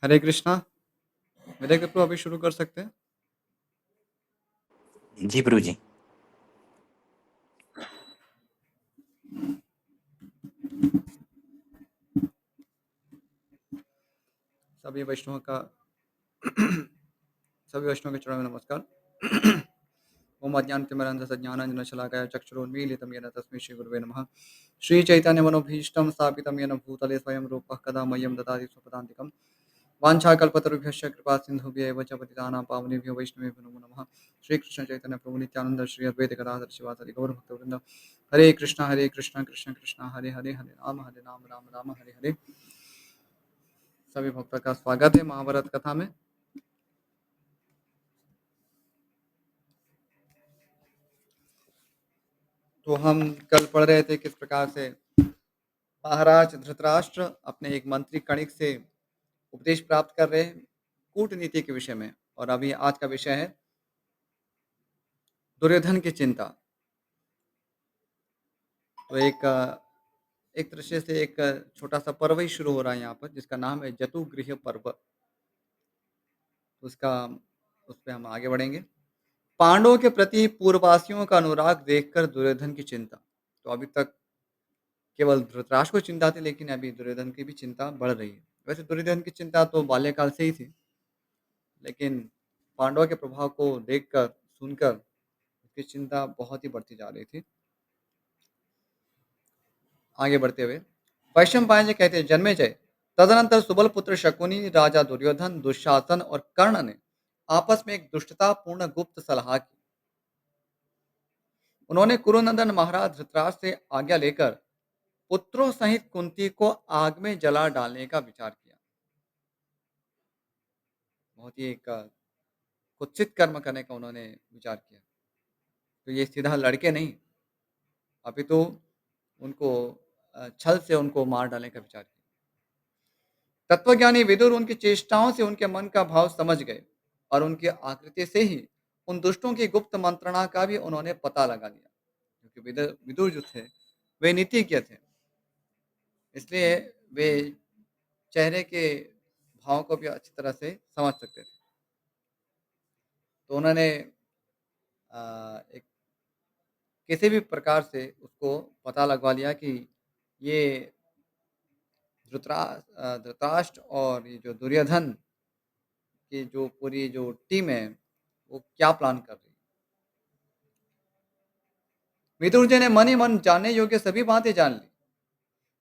हरे कृष्णा। मेरे कृपया अभी शुरू कर सकते हैं। जी प्रभु जी। सभी वैष्णवों का सभी वैष्णवों के चरणों में नमस्कार। ओम अज्ञानतिमिरान्धस्य ज्ञानाञ्जनशलाकया चक्षुरुन्मीलितं येन तस्मै श्रीगुरुवे नमः। श्रीचैतन्यमनोभीष्टं स्थापितं येन भूतले स्वयं रूपः कदा मह्यं ददाति स्वपदान्तिकं। वाञ्छाकल्पतरुभ्यश्च कृपा सिन्धुभ्यः एव च पतितानां पावनेभ्यो वैष्णवेभ्यो नमो नमः। श्रीकृष्ण चैतन्य प्रभु नित्यानंद श्री अद्वैत गदाधर शिवासादि गौरभक्तवृंद। हरे कृष्ण कृष्ण कृष्ण हरे हरे हरे राम राम राम हरे हरे। सभी भक्तों का स्वागत है महाभारत कथा में। तो हम कल पढ़ रहे थे किस प्रकार से महाराज धृतराष्ट्र अपने एक मंत्री कणिक से उपदेश प्राप्त कर रहे हैं कूटनीति के विषय में। और अभी आज का विषय है दुर्योधन की चिंता। तो एक दृश्य से एक छोटा सा पर्व ही शुरू हो रहा है यहाँ पर, जिसका नाम है जतुगृह पर्व। उसका उस पर हम आगे बढ़ेंगे। पांडवों के प्रति पूर्ववासियों का अनुराग देखकर दुर्योधन की चिंता। तो अभी तक केवल धृतराष्ट्र को चिंता थी, लेकिन अभी दुर्योधन की भी चिंता बढ़ रही है। वैसे दुर्योधन की चिंता तो बाल्यकाल से ही थी, लेकिन पांडवों के प्रभाव को देखकर सुनकर उसकी चिंता बहुत ही बढ़ती जा रही थी। आगे बढ़ते हुए वैशम पायन जी कहते हैं, जन्मेजय तदनंतर सुबल पुत्र शकुनी, राजा दुर्योधन, दुशासन और कर्ण ने आपस में एक दुष्टतापूर्ण गुप्त सलाह की। उन्होंने कुरुनंदन महाराज धृतराष्ट्र से आज्ञा लेकर पुत्रों सहित कुंती को आग में जला डालने का विचार किया। बहुत ही एक कुत्सित कर्म करने का उन्होंने विचार किया। तो ये सीधा लड़के नहीं, अभी तो उनको छल से उनको मार डालने का विचार किया। तत्वज्ञानी विदुर उनकी चेष्टाओं से उनके मन का भाव समझ गए और उनकी आकृति से ही उन दुष्टों की गुप्त मंत्रणा का भी उन्होंने पता लगा लिया, क्योंकि विदुर विदुर जो थे वे नीतिज्ञ थे। इसलिए वे चेहरे के भाव को भी अच्छी तरह से समझ सकते थे। तो उन्होंने एक किसी भी प्रकार से उसको पता लगवा लिया कि ये धृतराष्ट्र और ये जो दुर्योधन की जो पूरी जो टीम है वो क्या प्लान कर रही है। विदुर जी ने मन ही मन जानने योग्य सभी बातें जान ली।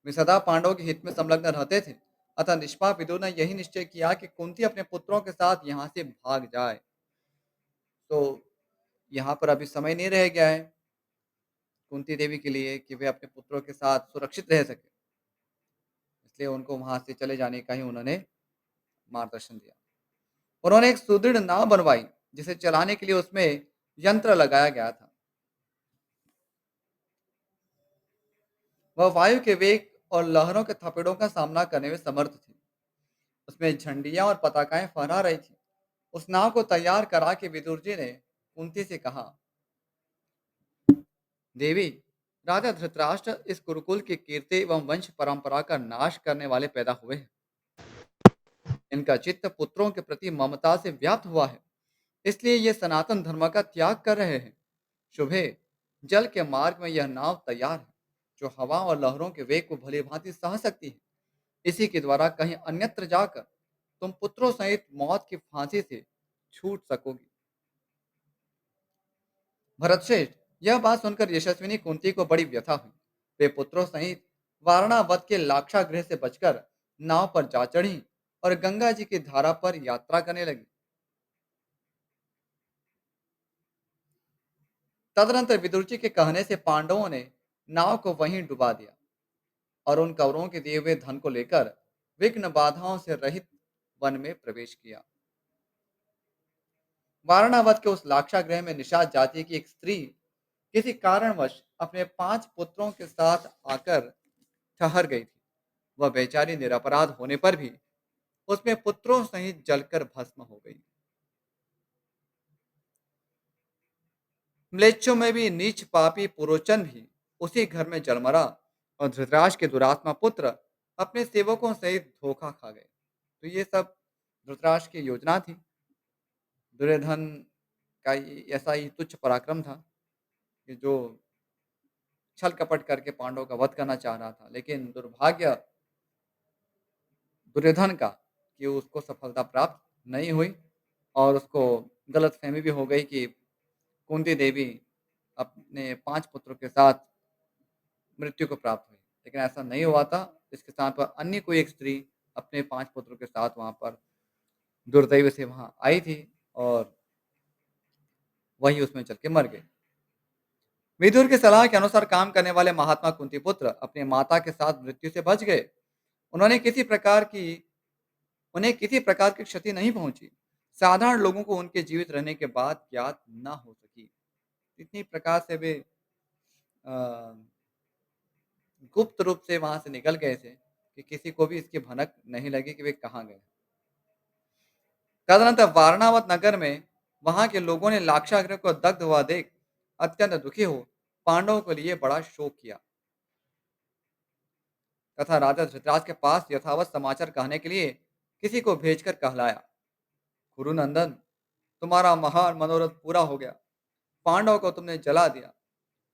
वे सदा पांडवों के हित में संलग्न रहते थे। अतः निष्पाप विदुर ने यही निश्चय किया कि कुंती अपने पुत्रों के साथ यहाँ से भाग जाए। तो यहाँ पर अभी समय नहीं रह गया है कुंती देवी के लिए कि वे अपने पुत्रों के साथ सुरक्षित रह सके। इसलिए उनको वहां से चले जाने का ही उन्होंने मार्गदर्शन दिया। उन्होंने एक सुदृढ़ नाव बनवाई, जिसे चलाने के लिए उसमें यंत्र लगाया गया था। वह वायु के वेग और लहरों के थपेड़ों का सामना करने में समर्थ थी। उसमें झंडियां और पताकाएं फहरा रही थी। उस नाव को तैयार करा के विदुर जी ने कुंती से कहा, देवी, राजा धृतराष्ट्र इस गुरुकुल की कीर्ति एवं वंश परंपरा का नाश करने वाले पैदा हुए हैं। इनका चित्त पुत्रों के प्रति ममता से व्याप्त हुआ है, इसलिए ये सनातन धर्म का त्याग कर रहे हैं। शुभे, जल के मार्ग में यह नाव तैयार है, जो हवा और लहरों के वेग को भली भांति सह सकती है। इसी के द्वारा कहीं अन्यत्र जाकर तुम पुत्रों सहित मौत की फांसी से छूट सकोगी। भरतश्रेष्ठ, यह बात सुनकर यशस्विनी कुंती को बड़ी व्यथा हुई। वे पुत्रों सहित वारणावत के लाक्षागृह से बचकर नाव पर जा चढ़ी और गंगा जी की धारा पर यात्रा करने लगी। तदनंतर विदुर जी के कहने से पांडवों ने नाव को वहीं डुबा दिया और उन कौरवों के दिए हुए धन को लेकर विघ्न बाधाओं से रहित वन में प्रवेश किया। वारणावत के उस लाक्षागृह में निषाद जाति की एक स्त्री किसी कारणवश अपने 5 पुत्रों के साथ आकर ठहर गई थी। वह बेचारी निरपराध होने पर भी उसमें पुत्रों सहित जलकर भस्म हो गई। म्लेच्छों में भी नीच पापी पुरोचन भी उसी घर में जलमरा और धृतराष्ट्र के दुरात्मा पुत्र अपने सेवकों सहित धोखा खा गए। तो ये सब धृतराष्ट्र की योजना थी। दुर्योधन का ये ऐसा ही तुच्छ पराक्रम था कि जो छल कपट करके पांडवों का वध करना चाह रहा था। लेकिन दुर्भाग्य दुर्योधन का कि उसको सफलता प्राप्त नहीं हुई और उसको गलतफ़हमी भी हो गई कि कुंती देवी अपने 5 पुत्रों के साथ मृत्यु को प्राप्त हुई। लेकिन ऐसा नहीं हुआ था, इसके स्थान पर अन्य कोई एक स्त्री अपने 5 पुत्रों के साथ वहाँ पर दुर्दैव से वहाँ आई थी और वही उसमें चल के मर गई। विदुर की सलाह के अनुसार काम करने वाले महात्मा कुंती पुत्र अपनी माता के साथ मृत्यु से बच गए। उन्होंने किसी प्रकार की उन्हें किसी प्रकार की क्षति नहीं पहुंची। साधारण लोगों को उनके जीवित रहने के बाद ज्ञात न हो सकी। इतनी प्रकार से वे अ, गुप्त रूप से वहां से निकल गए थे कि किसी को भी इसकी भनक नहीं लगी कि वे कहाँ गए। तदनंतर वारणावत नगर में वहां के लोगों ने लाक्षागृह को दग्ध हुआ देख अत्यंत दुखी हो पांडवों के लिए बड़ा शोक किया तथा राजा धृतराज के पास यथावत समाचार कहने के लिए किसी को भेजकर कहलाया, कुरुनंदन, तुम्हारा महान मनोरथ पूरा हो गया। पांडवों को तुमने जला दिया।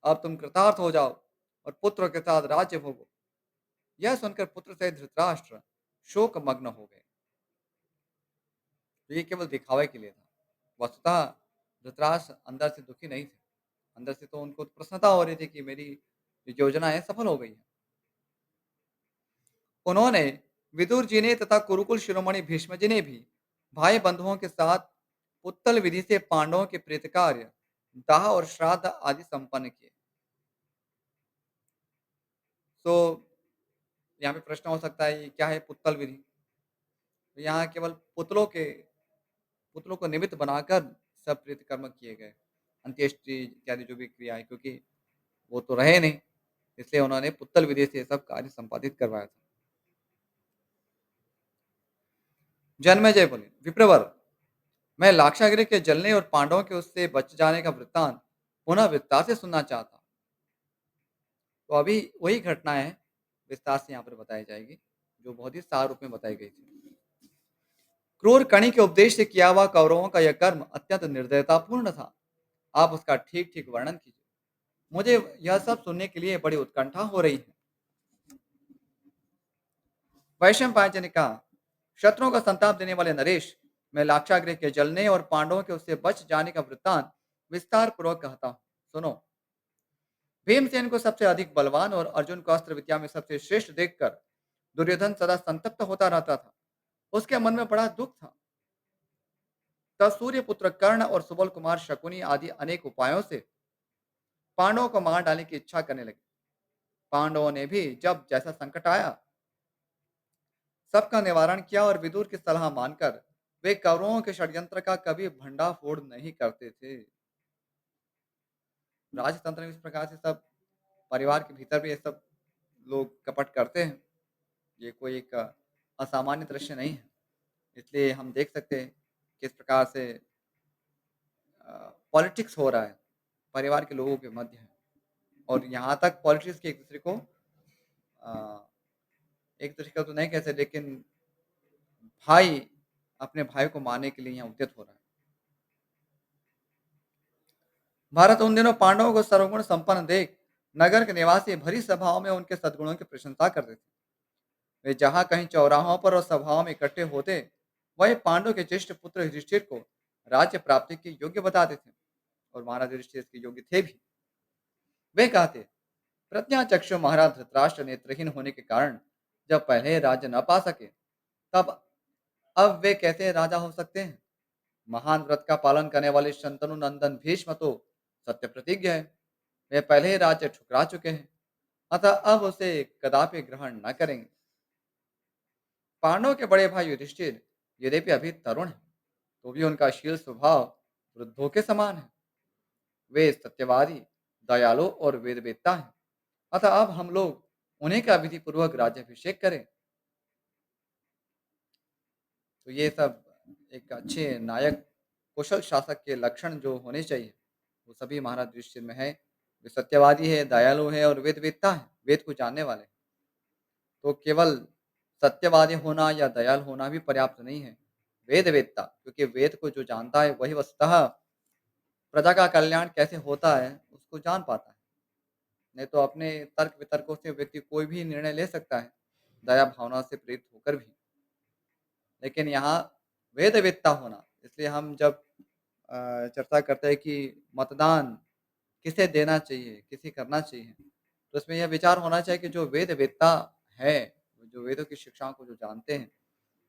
अब तुम कृतार्थ हो जाओ और पुत्र के साथ राज्य भोगो। यह सुनकर पुत्र सहित धृतराष्ट्र शोक मग्न हो गए। तो ये केवल दिखावे के लिए था। वस्तुतः धृतराष्ट्र अंदर से दुखी नहीं थे। अंदर से तो उनको प्रसन्नता हो रही थी कि मेरी जो योजना है सफल हो गई है। उन्होंने विदुर जी ने तथा कुरुकुल शिरोमणि भीष्म जी ने भी भाई बंधुओं के साथ उत्तल विधि से पांडवों के प्रीत कार्य दाह और श्राद्ध आदि संपन्न किए। तो यहाँ पे प्रश्न हो सकता है ये क्या है पुत्तल विधि? तो यहाँ केवल पुतलों को निमित्त बनाकर सब प्रेत कर्म किए गए। अंत्येष्टि इत्यादि जो भी क्रियाएँ क्योंकि वो तो रहे नहीं, इसलिए उन्होंने पुत्तल विधि से ये सब कार्य संपादित करवाया था। जन्मेजय बोले, विप्रवर, मैं लाक्षागृह के जलने और पांडवों के उससे बच जाने का वृत्तांत पुनः विस्तार से सुनना चाहता हूँ। तो अभी वही घटनाएँ विस्तार से यहाँ पर बताई जाएगी, जो बहुत ही सार रूप में बताई गई थी। क्रूर कणी के उपदेश से किया हुआ कौरवों का यह कर्म अत्यंत निर्दयतापूर्ण था। आप उसका ठीक-ठीक वर्णन कीजिए। मुझे यह सब सुनने के लिए बड़ी उत्कंठा हो रही है। वैशंपायन ने कहा, शत्रुओं का संताप देने वाले नरेश, मैं लाक्षागृह के जलने और पांडवों के उससे बच जाने का वृत्तांत विस्तार पूर्वक कहता हूँ। सुनो। भीमसेन को सबसे अधिक बलवान और अर्जुन को अस्त्र विद्या में सबसे श्रेष्ठ देखकर दुर्योधन सदा संतप्त होता रहता था। उसके मन में बड़ा दुख था। तब सूर्यपुत्र कर्ण और सुबल कुमार शकुनी आदि अनेक उपायों से पांडवों को मार डालने की इच्छा करने लगे। पांडवों ने भी जब जैसा संकट आया सबका निवारण किया और विदुर की सलाह मानकर वे कौरवों के षड्यंत्र का कभी भंडाफोड़ नहीं करते थे। राजतंत्र में इस प्रकार से सब परिवार के भीतर भी ये सब लोग कपट करते हैं। ये कोई एक असामान्य दृश्य नहीं है। इसलिए हम देख सकते हैं किस प्रकार से पॉलिटिक्स हो रहा है परिवार के लोगों के मध्य और यहाँ तक पॉलिटिक्स के अ, एक दूसरे को तो नहीं कह सकते लेकिन भाई अपने भाई को मारने के लिए यहाँ उद्यत हो रहा है। भारत उन दिनों पांडवों को सर्वगुण संपन्न देख नगर के निवासी भरी सभाओं में उनके सद्गुणों की प्रशंसा करते थे। वे जहाँ कहीं चौराहों पर और सभाओं में इकट्ठे होते वही पांडव के ज्येष्ठ पुत्र युधिष्ठिर को राज्य प्राप्ति के योग्य बताते थे और महाराज युधिष्ठिर इसके योग्य थे भी। वे कहते, प्रज्ञाचक्षु महाराज धृतराष्ट्र नेत्रहीन होने के कारण जब पहले राज्य न पा सके तब अब वे कैसे राजा हो सकते हैं। महान व्रत का पालन करने वाले शंतनु नंदन भीष्म तो सत्य प्रतिज्ञ है। वे पहले ही राज्य ठुकरा चुके हैं अतः अब उसे कदापि ग्रहण न करेंगे। पांडवों के बड़े भाई युधिष्ठिर यद्यपि अभी तरुण है तो भी उनका शील स्वभाव वृद्धों के समान है। वे सत्यवादी, दयालु और वेदवेत्ता हैं। अतः अब हम लोग उन्हीं का विधि पूर्वक राज्याभिषेक करें। तो ये सब एक अच्छे नायक, कुशल शासक के लक्षण जो होने चाहिए, वो सभी महाराज युधिष्ठिर में है। वे सत्यवादी है, दयालु है और वेदवेत्ता है, वेद को जानने वाले हैं। तो केवल सत्यवादी होना या दयालु होना भी पर्याप्त नहीं है। वेदवेत्ता, क्योंकि वेद को जो जानता है वही वस्तुतः प्रजा का कल्याण कैसे होता है, उसको जान पाता है। नहीं तो अपने तर्क-वितर्कों से व्यक्ति कोई भी निर्णय ले सकता है, दया भावना से प्रेरित होकर भी। लेकिन यहाँ वेदवेत्ता होना, इसलिए हम जब चर्चा करते हैं कि मतदान किसे देना चाहिए, किसे करना चाहिए, तो इसमें यह विचार होना चाहिए कि जो वेदवेत्ता है, जो वेदों की शिक्षाओं को जो जानते हैं,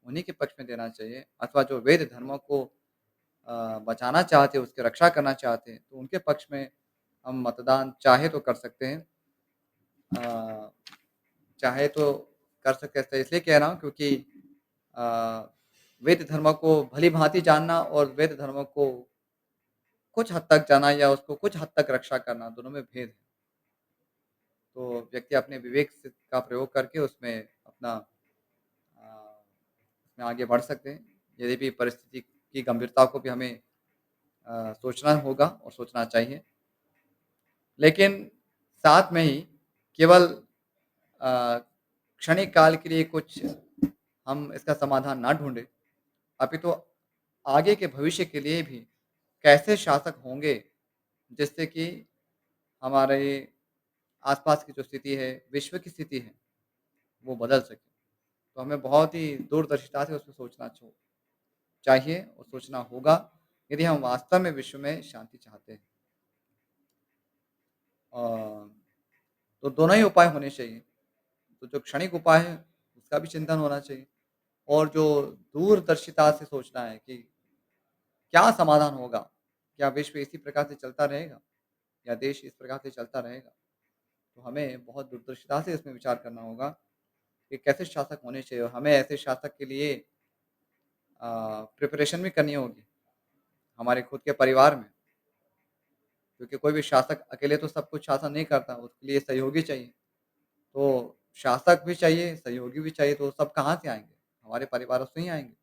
उन्हीं के पक्ष में देना चाहिए अथवा जो वेद धर्मों को बचाना चाहते हैं, उसकी रक्षा करना चाहते हैं, तो उनके पक्ष में हम मतदान चाहे तो कर सकते हैं। अ, चाहे तो कर सकते हैं, इसलिए कह रहा हूँ क्योंकि अ, वेद धर्मों को भली-भाँति जानना और वेद धर्मों को कुछ हद तक जाना या उसको कुछ हद तक रक्षा करना, दोनों में भेद है। तो व्यक्ति अपने विवेक से का प्रयोग करके उसमें अपना उसमें आगे बढ़ सकते हैं। यदि भी परिस्थिति की गंभीरता को भी हमें सोचना होगा और सोचना चाहिए। लेकिन साथ में ही केवल अ, क्षणिक काल के लिए कुछ हम इसका समाधान ना ढूँढें, अपितु आगे के भविष्य के लिए भी कैसे शासक होंगे, जिससे कि हमारे आस-पास की जो स्थिति है, विश्व की स्थिति है, वो बदल सके। तो हमें बहुत ही दूरदर्शिता से उसमें सोचना चाहिए और सोचना होगा, यदि हम वास्तव में विश्व में शांति चाहते हैं। अ, तो दोनों ही उपाय होने चाहिए। तो जो क्षणिक उपाय है, उसका भी चिंतन होना चाहिए और जो दूरदर्शिता से सोचना है कि क्या समाधान होगा? क्या विश्व इसी प्रकार से चलता रहेगा? या देश इस प्रकार से चलता रहेगा? तो हमें बहुत दूरदर्शिता से इसमें विचार करना होगा कि कैसे शासक होने चाहिए और हमें ऐसे शासक के लिए प्रिपरेशन भी करनी होगी, हमारे खुद के परिवार में। क्योंकि कोई भी शासक अकेले तो सब कुछ शासन नहीं करता, उसके लिए सहयोगी चाहिए। तो शासक भी चाहिए, सहयोगी भी चाहिए, तो सब कहाँ से आएँगे? हमारे परिवारों से ही आएँगे।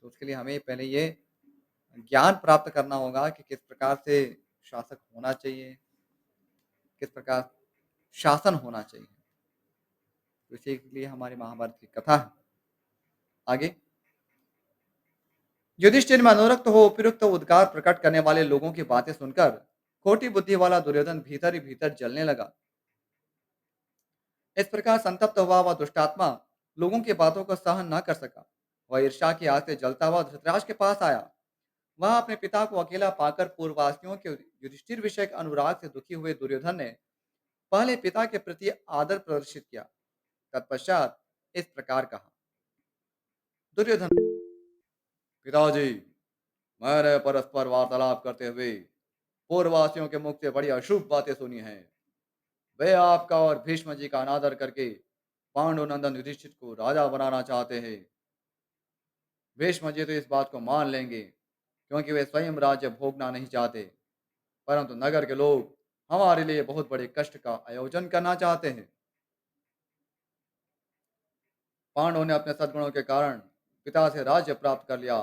तो उसके लिए हमें पहले ये ज्ञान प्राप्त करना होगा कि किस प्रकार से शासक होना चाहिए, किस प्रकार शासन होना चाहिए। तो इसी के लिए हमारी महाभारत की कथा है। आगे युधिष्ठिर मनोरक्त हो उपयुक्त उद्गार प्रकट करने वाले लोगों की बातें सुनकर खोटी बुद्धि वाला दुर्योधन भीतर ही भीतर जलने लगा। इस प्रकार संतप्त हुआ वह दुष्टात्मा लोगों की बातों को सहन न कर सका। वह ईर्ष्या की आग से जलता हुआ धृतराष्ट्र के पास आया। वह अपने पिता को अकेला पाकर पूर्ववासियों के युधिष्ठिर विषय के अनुराग से दुखी हुए दुर्योधन ने पहले पिता के प्रति आदर प्रदर्शित किया। तत्पश्चात इस प्रकार कहा, दुर्योधन, पिताजी, मैंने परस्पर वार्तालाप करते हुए पूर्ववासियों के मुख से बड़ी अशुभ बातें सुनी हैं। वे आपका और भीष्म जी का अनादर करके पांडुनंदन युधिष्ठिर को राजा बनाना चाहते हैं। भीष्म जी तो इस बात को मान लेंगे, क्योंकि वे स्वयं राज्य भोगना नहीं चाहते, परंतु नगर के लोग हमारे लिए बहुत बड़े कष्ट का आयोजन करना चाहते हैं। पांडवों ने अपने सद्गुणों के कारण पिता से राज्य प्राप्त कर लिया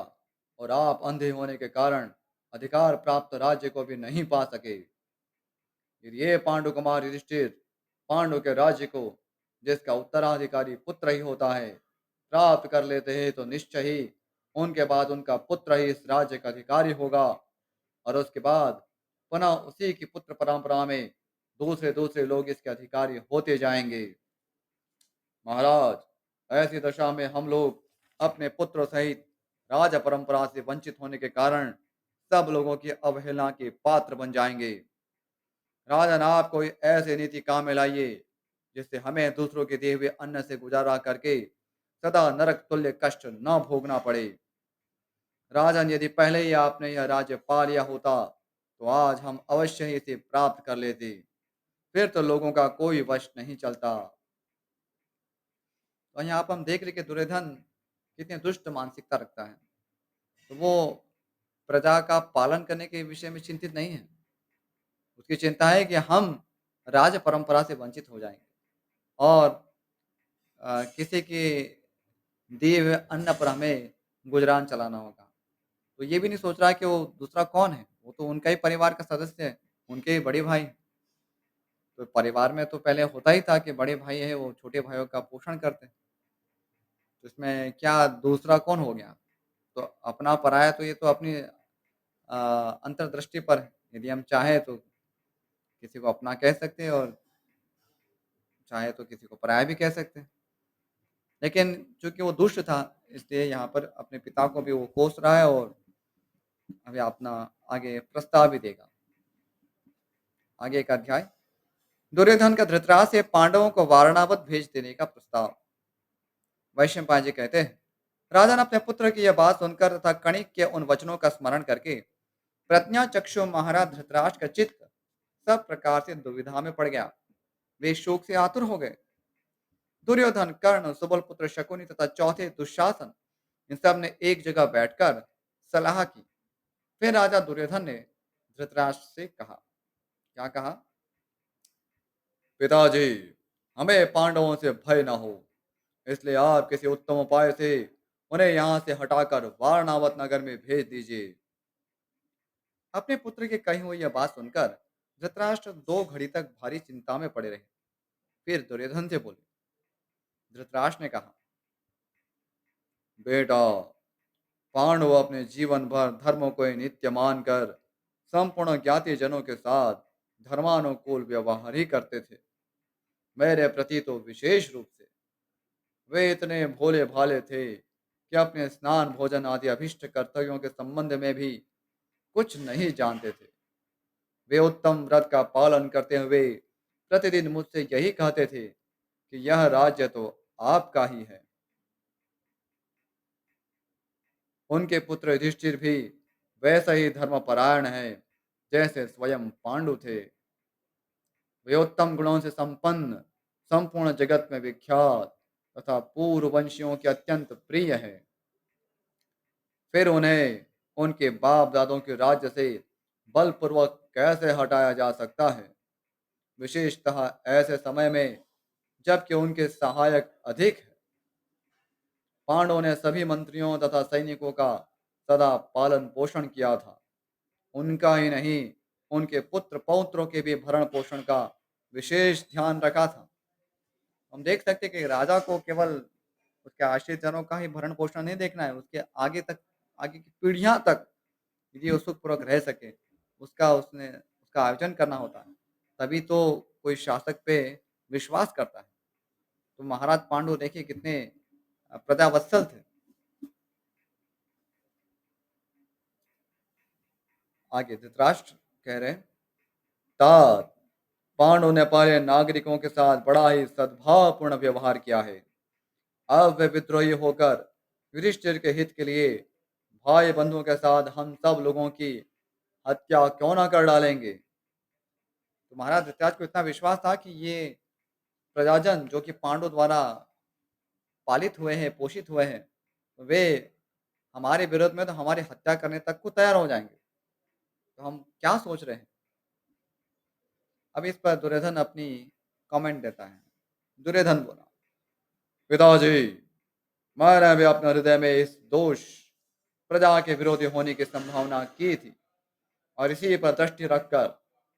और आप अंधे होने के कारण अधिकार प्राप्त राज्य को भी नहीं पा सके। फिर ये पांडु कुमार युधिष्ठिर पांडु के राज्य को, जिसका उत्तराधिकारी पुत्र ही होता है, प्राप्त कर लेते हैं तो निश्चय ही उनके बाद उनका पुत्र ही इस राज्य का अधिकारी होगा और उसके बाद पुनः उसी की पुत्र परंपरा में दूसरे दूसरे लोग इसके अधिकारी होते जाएंगे। महाराज, ऐसी दशा में हम लोग अपने पुत्र सहित राज परंपरा से वंचित होने के कारण सब लोगों की अवहेलना के पात्र बन जाएंगे। राजन, आप कोई ऐसी नीति काम में लाइए जिससे हमें दूसरों के दिए हुए अन्न से गुजारा करके सदा नरक तुल्य कष्ट न भोगना पड़े। राजन, यदि पहले ही आपने यह राज्य पा लिया होता तो आज हम अवश्य ही इसे प्राप्त कर लेते। फिर तो लोगों का कोई वश नहीं चलता। तो यहाँ पर हम देख रहे कि दुर्योधन कितनी दुष्ट मानसिकता रखता है। तो वो प्रजा का पालन करने के विषय में चिंतित नहीं है। उसकी चिंता है कि हम राज परंपरा से वंचित हो जाएँगे और किसी के दिए हुए अन्न पर हमें गुज़रान चलाना होगा। तो ये भी नहीं सोच रहा है कि वो दूसरा कौन है? वो तो उनका ही परिवार का सदस्य है, उनके ही बड़े भाई। तो परिवार में तो पहले होता ही था कि बड़े भाई हैं, वो छोटे भाइयों का पोषण करते हैं। तो इसमें क्या दूसरा कौन हो गया? तो अपना पराया तो ये तो अपनी अंतर्दृष्टि पर है। यदि हम चाहें तो किसी को अपना कह सकते हैं और चाहे तो किसी को पराया भी कह सकते हैं। लेकिन चूँकि वो दुष्ट था, इसलिए यहाँ पर अपने पिता को भी वो कोस रहा है और अभी अपना आगे प्रस्ताव भी देगा। आगे एक अध्याय, दुर्योधन का धृतराष्ट्र से पांडवों को वारणावत भेज देने का प्रस्ताव। वैशंपायन जी कहते हैं, राजा ने अपने पुत्र की यह बात सुनकर तथा कणिक के उन वचनों का स्मरण करके प्रज्ञा चक्षु महाराज धृतराष्ट्र का चित्त सब प्रकार से दुविधा में पड़ गया। वे शोक से आतुर हो गए। दुर्योधन, कर्ण, सुबल पुत्र शकुनी तथा चौथे दुशासन, इन सब ने एक जगह बैठकर सलाह की। फिर राजा दुर्योधन ने धृतराष्ट्र से कहा, क्या कहा? पिताजी, हमें पांडवों से भय न हो, इसलिए आप किसी उत्तम उपाय से उन्हें यहाँ से हटाकर वारणावत नगर में भेज दीजिए। अपने पुत्र के कही हुई यह बात सुनकर धृतराष्ट्र 2 घड़ी तक भारी चिंता में पड़े रहे। फिर दुर्योधन से बोले, धृतराष्ट्र ने कहा, बेटा, पांडव अपने जीवन भर धर्म को ही नित्य मानकर संपूर्ण ज्ञाति जनों के साथ धर्मानुकूल व्यवहार ही करते थे। मेरे प्रति तो विशेष रूप से वे इतने भोले भाले थे कि अपने स्नान भोजन आदि अभिष्ट कर्तव्यों के संबंध में भी कुछ नहीं जानते थे। वे उत्तम व्रत का पालन करते हुए प्रतिदिन मुझसे यही कहते थे कि यह राज्य तो आपका ही है। उनके पुत्र युधिष्ठिर भी वैसा ही धर्मपरायण है जैसे स्वयं पांडु थे। वे उत्तम गुणों से संपन्न, संपूर्ण जगत में विख्यात तथा पूर्व वंशियों के अत्यंत प्रिय है। फिर उन्हें उनके बाप दादों के राज्य से बलपूर्वक कैसे हटाया जा सकता है, विशेषतः ऐसे समय में जबकि उनके सहायक अधिक है। पांडवों ने सभी मंत्रियों तथा सैनिकों का सदा पालन पोषण किया था। उनका ही नहीं, उनके पुत्र पौत्रों के भी भरण पोषण का विशेष ध्यान रखा था। हम देख सकते हैं कि राजा को केवल उसके आश्रित जनों का ही भरण पोषण नहीं देखना है, उसके आगे तक, आगे की पीढ़ियां तक यदि वो सुखपूर्वक रह सके, उसका आयोजन करना होता है। तभी तो कोई शासक पे विश्वास करता है। तो महाराज पांडु देखिए कितने प्रजावत्सल थे। आगे धृतराष्ट्र कह रहे हैं, तात, पांडु ने पहले नागरिकों के साथ बड़ा ही सद्भावपूर्ण व्यवहार किया है। अब वे विद्रोही होकर युधिष्ठिर के हित के लिए भाई बंधुओं के साथ हम सब लोगों की हत्या क्यों ना कर डालेंगे। तो महाराज धृतराष्ट्र को इतना विश्वास था कि ये प्रजाजन जो कि पांडु द्वारा पालित हुए हैं, पोषित हुए हैं, वे हमारे विरोध में तो हमारी हत्या करने तक को तैयार हो जाएंगे। तो हम क्या सोच रहे हैं? अब इस पर दुर्योधन अपनी कमेंट देता है। दुर्योधन बोला, पिताजी, मैंने भी अपने हृदय में इस दोष प्रजा के विरोधी होने की संभावना की थी और इसी पर दृष्टि रखकर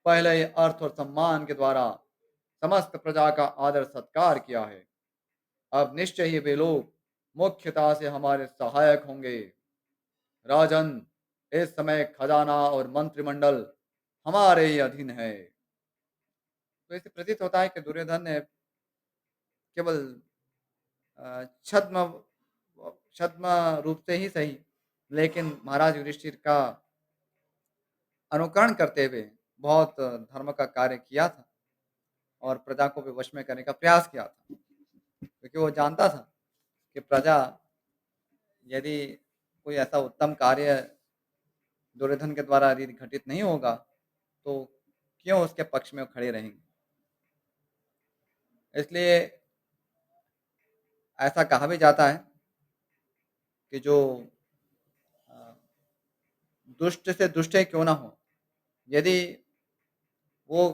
पहले ही अर्थ और सम्मान के द्वारा समस्त प्रजा का आदर सत्कार किया है। अब निश्चय ही वे लोग मुख्यता से हमारे सहायक होंगे। राजन, इस समय खजाना और मंत्रिमंडल हमारे ही अधीन है। तो इसे प्रतीत होता है कि दुर्योधन ने केवल छद्म छद्म रूप से ही सही, लेकिन महाराज युधिष्ठिर का अनुकरण करते हुए बहुत धर्म का कार्य किया था और प्रजा को भी वश में करने का प्रयास किया था, क्योंकि वो जानता था कि प्रजा यदि कोई ऐसा उत्तम कार्य दुर्योधन के द्वारा यदि घटित नहीं होगा तो क्यों उसके पक्ष में वो खड़े रहेंगे। इसलिए ऐसा कहा भी जाता है कि जो अ, दुष्ट से दुष्ट ही क्यों ना हो, यदि वो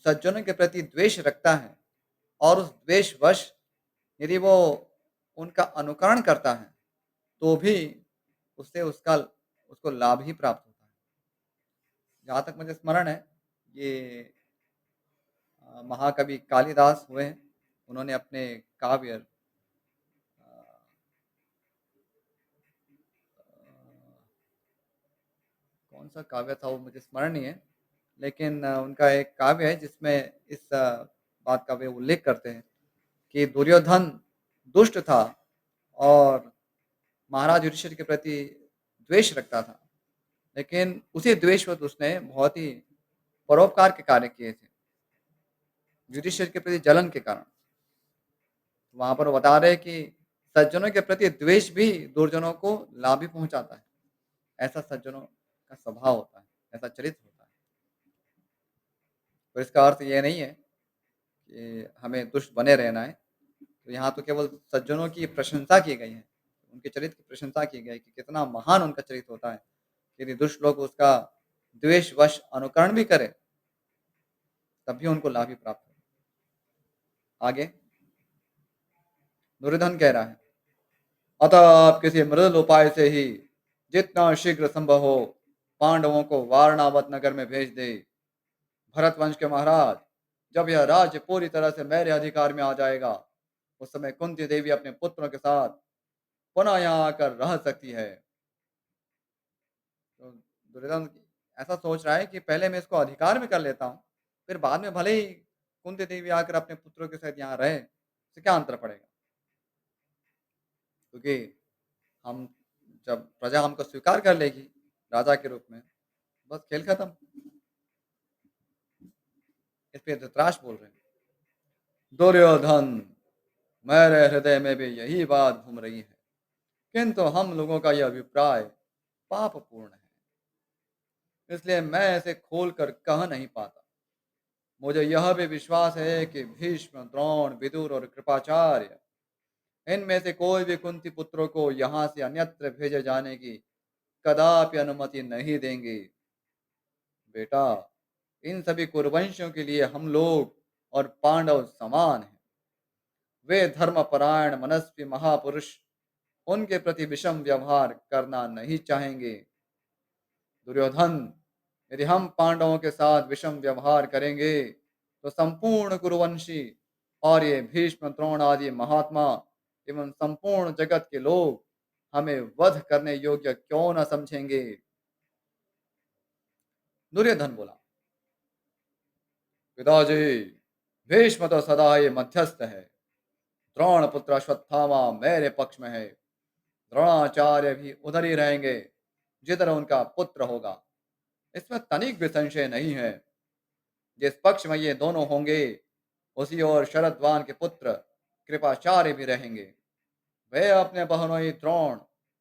सज्जनों के प्रति द्वेष रखता है और उस द्वेषवश यदि वो उनका अनुकरण करता है, तो भी उससे उसका उसको लाभ ही प्राप्त होता है। जहाँ तक मुझे स्मरण है, ये महाकवि कालिदास हुए हैं, उन्होंने अपने काव्य कौन-सा काव्य था वो मुझे स्मरण नहीं है। लेकिन उनका एक काव्य है जिसमें इस बात का वे उल्लेख करते हैं कि दुर्योधन दुष्ट था और महाराज युधिष्ठिर के प्रति द्वेष रखता था। लेकिन उसी द्वेषवश उसने बहुत ही परोपकार के कार्य किए थे, युधिष्ठिर के प्रति जलन के कारण। वहाँ पर बता रहे हैं कि सज्जनों के प्रति द्वेष भी दुर्जनों को लाभ ही पहुँचाता है। ऐसा सज्जनों का स्वभाव होता है, ऐसा चरित्र होता है। तो इसका अर्थ ये नहीं है कि हमें दुष्ट बने रहना है। तो यहाँ तो केवल सज्जनों की प्रशंसा की गई है, उनके चरित्र की प्रशंसा की गई है कि कितना महान उनका चरित्र होता है। यदि दुष्ट लोग उसका द्वेषवश अनुकरण भी करें, तब भी उनको लाभ ही प्राप्त हो। आगे दुर्योधन कह रहा है, अतः आप किसी मृदुल उपाय से ही जितना शीघ्र संभव हो पांडवों को वारणावत नगर में भेज दे। भरत वंश के महाराज, जब यह राज्य पूरी तरह से मेरे अधिकार में आ जाएगा, उस समय कुंती देवी अपने पुत्रों के साथ पुनः यहाँ आकर रह सकती है। तो दुर्योधन ऐसा सोच रहा है कि पहले मैं इसको अधिकार में कर लेता हूँ, फिर बाद में भले ही कुंती देवी आकर अपने पुत्रों के साथ यहाँ रहे, इससे क्या अंतर पड़ेगा? क्योंकि हम जब प्रजा हमको स्वीकार कर लेगी राजा के रूप में, बस खेल खत्म। इस पे धृतराष्ट्र बोल रहे हैं, दुर्योधन, मेरे हृदय में भी यही बात घूम रही है, किंतु हम लोगों का यह अभिप्राय पापपूर्ण है, इसलिए मैं इसे खोल कर कह नहीं पाता। मुझे यह भी विश्वास है कि भीष्म, द्रोण, विदुर और कृपाचार्य, इनमें से कोई भी कुंती पुत्रों को यहाँ से अन्यत्र भेजे जाने की कदापि अनुमति नहीं देंगे। बेटा, इन सभी कुरुवंशियों के लिए हम लोग और पांडव समान हैं। वे धर्मपरायण मनस्वी महापुरुष उनके प्रति विषम व्यवहार करना नहीं चाहेंगे। दुर्योधन, यदि हम पांडवों के साथ विषम व्यवहार करेंगे, तो संपूर्ण कुरुवंशी और ये भीष्म, द्रोण आदि महात्मा एवं संपूर्ण जगत के लोग हमें वध करने योग्य क्यों न समझेंगे। दुर्योधन बोला, पिताजी, भीष्म तो सदा ही मध्यस्थ है। द्रोण पुत्र अश्वत्थामा मेरे पक्ष में है। द्रोणाचार्य भी उधर ही रहेंगे जिधर उनका पुत्र होगा। इसमें तनिक भी संशय नहीं है। जिस पक्ष में ये दोनों होंगे, उसी ओर शरद्वान के पुत्र कृपाचार्य भी रहेंगे। वे अपने बहनोई द्रोण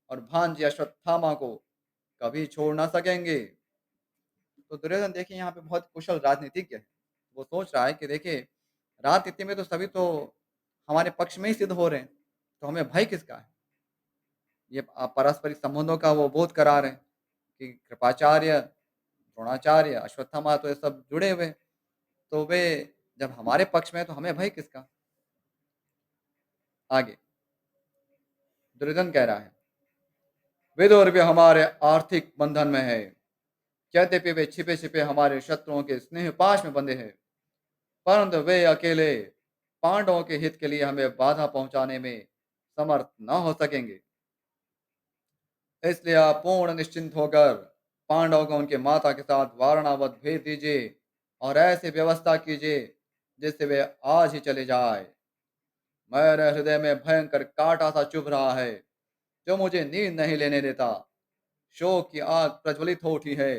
और भांजी अश्वत्थामा को कभी छोड़ ना सकेंगे। तो दुर्योधन देखिए यहाँ पे बहुत कुशल राजनीतिज्ञ है। वो सोच रहा है कि देखिए, राजनीति में तो सभी तो हमारे पक्ष में ही सिद्ध हो रहे हैं, तो हमें भय किसका है? ये पारस्परिक संबंधों का वो बोध करा रहे हैं कि कृपाचार्य, द्रोणाचार्य, अश्वत्थामा तो ये सब जुड़े हुए हैं, तो वे जब हमारे पक्ष में है तो हमें भय किसका? आगे दुर्योधन कह रहा है, विदुर भी हमारे आर्थिक बंधन में है। यद्यपि वे छिपे छिपे हमारे शत्रुओं के स्नेह पाश में बंधे हैं, परंतु वे अकेले पांडवों के हित के लिए हमें बाधा पहुंचाने में समर्थ न हो सकेंगे। इसलिए आप पूर्ण निश्चिंत होकर पांडवों को उनके माता के साथ वारणावत भेज दीजिए और ऐसी व्यवस्था कीजिए जिससे वे आज ही चले जाए। मेरे हृदय में भयंकर कांटा सा चुभ रहा है, जो मुझे नींद नहीं लेने देता। शोक की आग प्रज्वलित हो उठी है।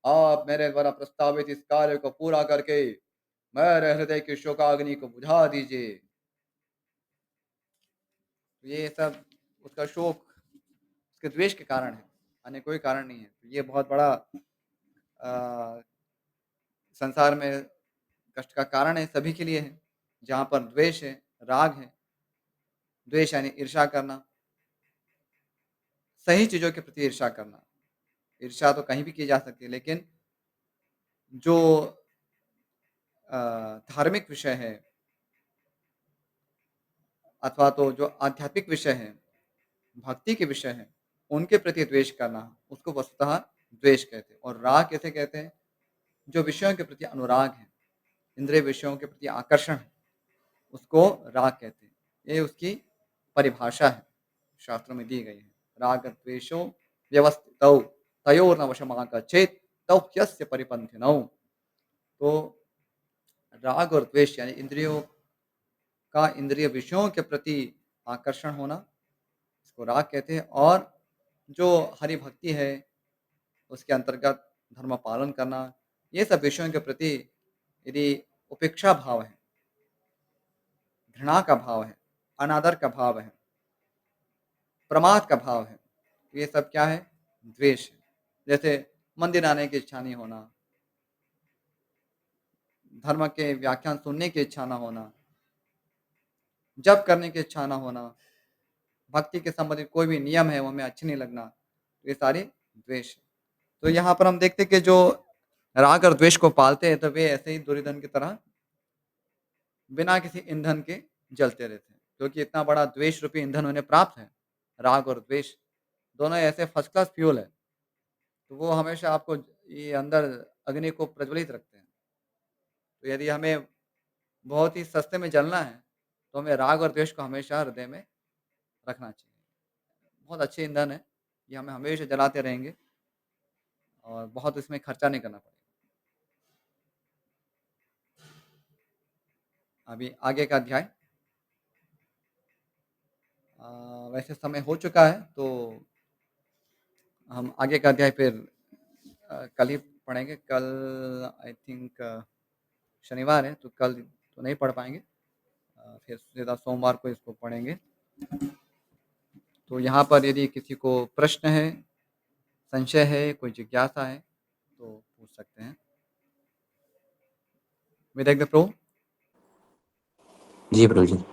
आप मेरे द्वारा प्रस्तावित इस कार्य को पूरा करके मेरे हृदय की शोकाग्नि को बुझा दीजिए। ये सब उसका शोक उसके द्वेष के कारण है, अन्य कोई कारण नहीं है। तो ये बहुत बड़ा अ, संसार में कष्ट का कारण है, सभी के लिए है। जहाँ पर द्वेष है, राग है, द्वेष यानी ईर्ष्या करना, सही चीज़ों के प्रति ईर्ष्या करना। ईर्ष्या तो कहीं भी की जा सकती है, लेकिन जो अ, धार्मिक विषय है अथवा तो जो आध्यात्मिक विषय है, भक्ति के विषय हैं, उनके प्रति द्वेष करना, उसको वस्तुतः द्वेष कहते हैं। और राग कैसे कहते हैं? जो विषयों के प्रति अनुराग है, इंद्रिय विषयों के प्रति आकर्षण है, उसको राग कहते हैं। ये उसकी परिभाषा है, शास्त्रों में दी गई है। राग द्वेषो व्यवस्थितौ। तयोर्न वशमागच्छेत् तौ ह्यस्य परिपन्थिनौ। तो राग और द्वेष यानी इंद्रियों का इंद्रिय विषयों के प्रति आकर्षण होना, इसको राग कहते हैं। और जो हरि भक्ति है, उसके अंतर्गत धर्म पालन करना, ये सब विषयों के प्रति यदि उपेक्षा भाव है, घृणा का भाव है, अनादर का भाव है, प्रमाद का भाव है, तो ये सब क्या है? द्वेष है। जैसे मंदिर आने की इच्छा नहीं होना, धर्म के व्याख्यान सुनने की इच्छा ना होना, जप करने की इच्छा ना होना, भक्ति के संबंधित कोई भी नियम है वो हमें अच्छे नहीं लगना, तो ये सारे द्वेष है। तो यहाँ पर हम देखते हैं कि जो राग और द्वेष को पालते हैं, तो वे ऐसे ही दुर्योधन की तरह बिना किसी ईंधन के जलते रहते हैं, क्योंकि इतना बड़ा द्वेष रूपी ईंधन उन्हें प्राप्त है। राग और द्वेष दोनों ऐसे फर्स्ट क्लास फ्यूल है, तो वो हमेशा आपको ये अंदर अग्नि को प्रज्वलित रखते हैं। तो यदि हमें बहुत ही सस्ते में जलना है, तो हमें राग और द्वेष को हमेशा हृदय में रखना चाहिए। बहुत अच्छे ईंधन है, ये हमें हमेशा जलाते रहेंगे और बहुत इसमें खर्चा नहीं करना पड़ेगा। अभी आगे का अध्याय वैसे समय हो चुका है, तो हम आगे का अध्याय फिर कल ही पढ़ेंगे। कल आई थिंक शनिवार है, तो कल तो नहीं पढ़ पाएँगे। फिर सीधा सोमवार को इसको पढ़ेंगे। तो यहाँ पर यदि किसी को प्रश्न है, संशय है, कोई जिज्ञासा है, तो पूछ सकते हैं। विवेक प्रभु। जी प्रभु जी।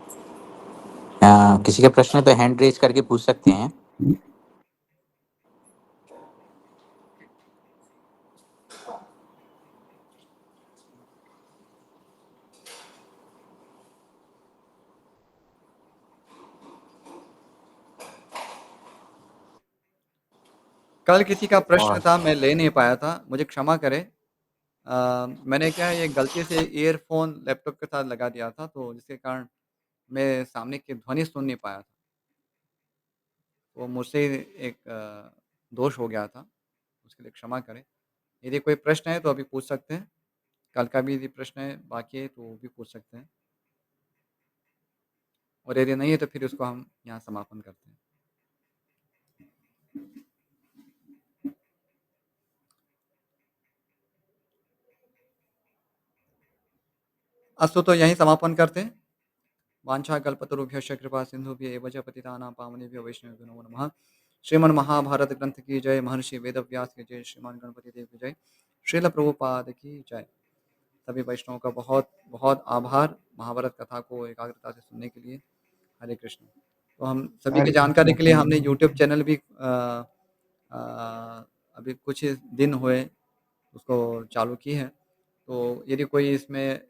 किसी का प्रश्न है तो हैंड रेज करके पूछ सकते हैं। कल किसी का प्रश्न और था, मैं ले नहीं पाया था, मुझे क्षमा करें। मैंने क्या है, ये गलती से ईयरफ़ोन लैपटॉप के साथ लगा दिया था, तो जिसके कारण मैं सामने की ध्वनि सुन नहीं पाया था। वो मुझसे एक दोष हो गया था, उसके लिए क्षमा करें। यदि कोई प्रश्न है तो अभी पूछ सकते हैं। कल का भी यदि प्रश्न है बाकी है तो वो भी पूछ सकते हैं। और यदि नहीं है तो फिर उसको हम यहाँ समापन करते हैं। अस्तु, तो यहीं समापन करते हैं। वाञ्छाकल्पतरुभ्यश्च कृपा सिन्धुभ्य एव च पतितानां पावनेभ्यो वैष्णवेभ्यो नमो नमः। श्रीमद् महाभारत ग्रंथ की जय, महर्षि वेदव्यास की जय, श्रीमान गणपति देव की जय, श्रील प्रभुपाद की जय। सभी वैष्णवों का बहुत बहुत आभार महाभारत कथा को एकाग्रता से सुनने के लिए। हरे कृष्ण। तो हम सभी की हरे जानकारी कृष्ण के लिए प्रभु। हमने यूट्यूब चैनल भी अभी कुछ ही दिन हुए उसको चालू की है। तो यदि कोई इसमें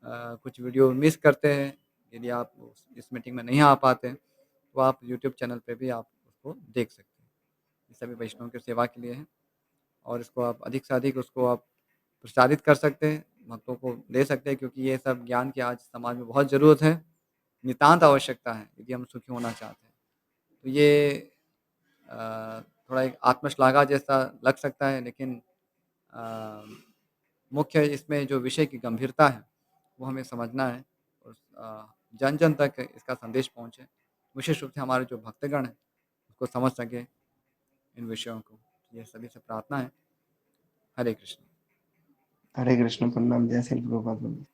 कुछ वीडियो मिस करते हैं, यदि आप इस मीटिंग में नहीं आ पाते हैं, तो आप यूट्यूब चैनल पे भी आप उसको देख सकते हैं। ये सभी वैष्णव की सेवा के लिए है और इसको आप अधिक से अधिक उसको आप प्रसारित कर सकते हैं, भक्तों को दे सकते हैं, क्योंकि ये सब ज्ञान की आज समाज में बहुत ज़रूरत है, नितांत आवश्यकता है यदि हम सुखी होना चाहते हैं। तो ये थोड़ा एक आत्मश्लाघा जैसा लग सकता है, लेकिन अ, मुख्य इसमें जो विषय की गंभीरता है, वो हमें समझना है और जन-जन तक इसका संदेश पहुँचे। विशेष रूप से हमारे जो भक्तगण हैं, उसको समझ सकें इन विषयों को। ये सभी से प्रार्थना है। हरे कृष्ण। हरे कृष्ण। प्रणाम। जय श्री प्रभुपाद।